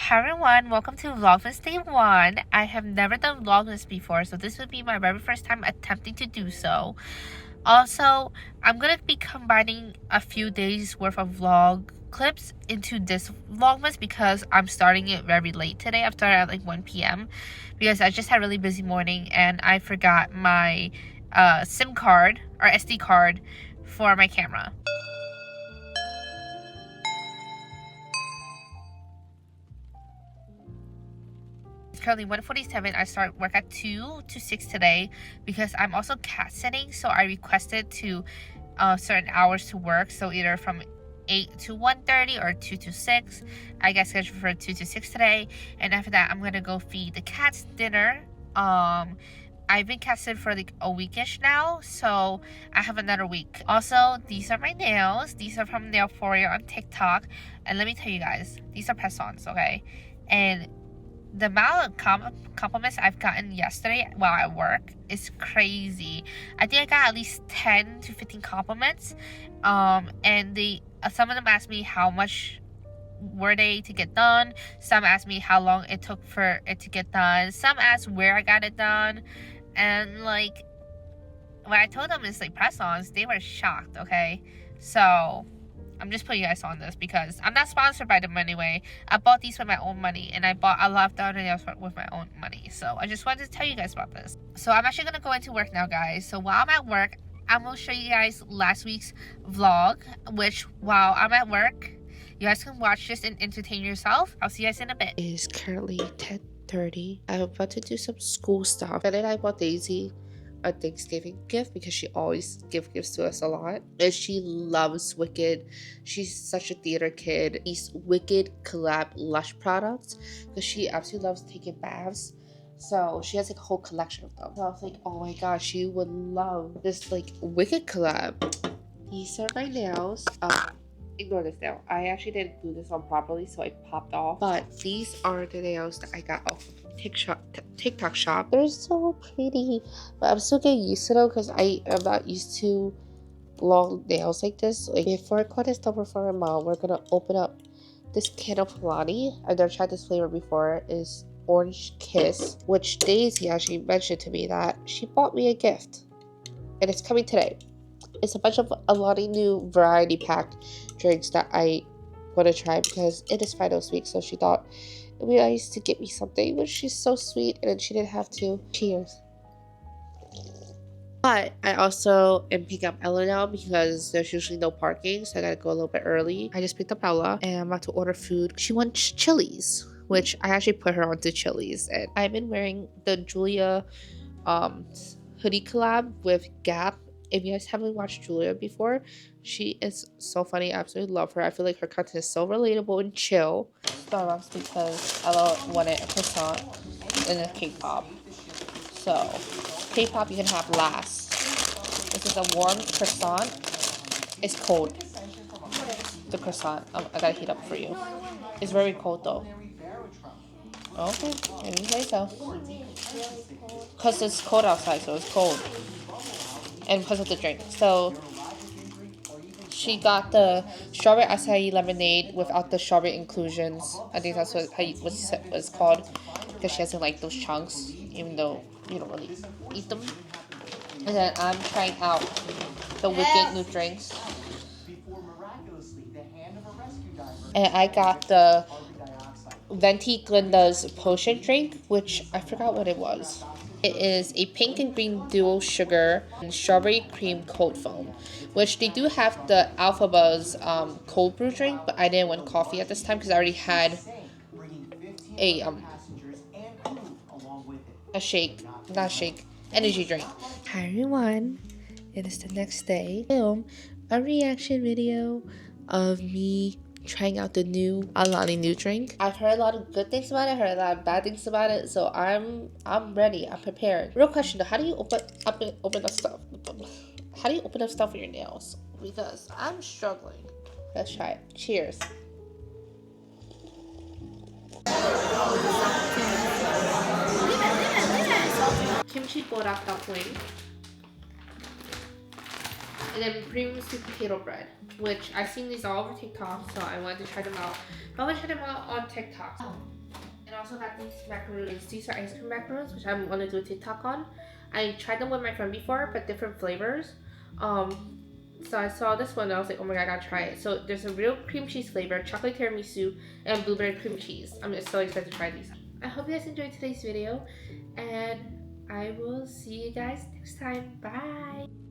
Hi everyone, welcome to Vlogmas Day 1. I have never done Vlogmas before, so this would be my very first time attempting to do so. Also, I'm gonna be combining a few days worth of vlog clips into this Vlogmas because I'm starting it very late today. I've started at like 1 p.m. because I just had a really busy morning and I forgot my SIM card or SD card for my camera. Currently 1:47. I start work at 2 to 6 today because I'm also cat sitting, so I requested to certain hours to work, so either from 8 to 1:30 or 2 to 6. I get scheduled for 2 to 6 today, and after that I'm gonna go feed the cats dinner. I've been cat sitting for like a weekish now, so I have another week. Also, these are my nails. These are from Nail Foria on TikTok, and let me tell you guys, these are press-ons, okay? And the amount of compliments I've gotten yesterday while at work is crazy. I think I got at least 10 to 15 compliments. And some of them asked me how much were they to get done. Some asked me how long it took for it to get done. Some asked where I got it done. And like, when I told them it's like press-ons, they were shocked, okay? So I'm just putting you guys on this because I'm not sponsored by them anyway. I bought these with my own money, and I bought a lot of the other nails with my own money. So I just wanted to tell you guys about this. So I'm actually gonna go into work now, guys. So while I'm at work, I'm gonna show you guys last week's vlog, which while I'm at work, you guys can watch this and entertain yourself. I'll see you guys in a bit. It is currently 10:30. I'm about to do some school stuff. And then I bought Daisy a Thanksgiving gift because she always gives gifts to us a lot, and she loves Wicked. She's such a theater kid. These Wicked collab Lush products because she absolutely loves taking baths, so she has like a whole collection of them. So I was like, oh my gosh, she would love this like Wicked collab. These are my nails. Ignore this nail. I actually didn't glue this on properly, so it popped off. But these are the nails that I got off of TikTok shop. They're so pretty, but I'm still getting used to them because I am not used to long nails like this. Like, before I got this number for my mom, we're gonna open up this can of Alani. I've never tried this flavor before. Is Orange Kiss, which Daisy actually mentioned to me that she bought me a gift, and it's coming today. It's a bunch of Alani new variety packed drinks that I want to try because it is finals week, so she thought it'd be nice to get me something, but she's so sweet and she didn't have to. Cheers. But I also am picking up Ella now because there's usually no parking, so I gotta go a little bit early. I just picked up Ella and I'm about to order food. She wants chilies, which I actually put her onto chilies, and I've been wearing the Julia hoodie collab with Gap. If you guys haven't watched Julia before, she is so funny. I absolutely love her. I feel like her content is so relatable and chill. Starbucks because Ella wanted a croissant and a cake pop. So, cake pop you can have last. This is a warm croissant. It's cold. The croissant. I gotta heat up for you. It's very cold though. Okay, maybe you say so. Because it's cold outside, so it's cold. And because of the drink. So she got the strawberry acai lemonade without the strawberry inclusions. I think that's what it's called, because she doesn't like those chunks, even though you don't really eat them. And then I'm trying out the Wicked new drinks. And I got the Venti Glinda's potion drink, which I forgot what it was. It is a pink and green dual sugar and strawberry cream cold foam, which they do have the Alpha Buzz cold brew drink, but I didn't want coffee at this time because I already had a energy drink. Hi everyone, it is the next day. Film a reaction video of me trying out the new Alani new drink. I've heard a lot of good things about it, heard a lot of bad things about it, so I'm ready. I'm prepared. Real question though, how do you open up stuff? How do you open up stuff with your nails? Because I'm struggling. Let's try it. Cheers. Kimchi borak dumpling. And then premium sweet potato bread, which I've seen these all over TikTok, so I wanted to try them out. I'm gonna try them out on TikTok. And also got these macaroons. These are ice cream macaroons, which I'm gonna do a TikTok on. I tried them with my friend before, but different flavors. So I saw this one and I was like, oh my god, I gotta try it. So there's a real cream cheese flavor, chocolate tiramisu, and blueberry cream cheese. I'm just so excited to try these. I hope you guys enjoyed today's video, and I will see you guys next time. Bye!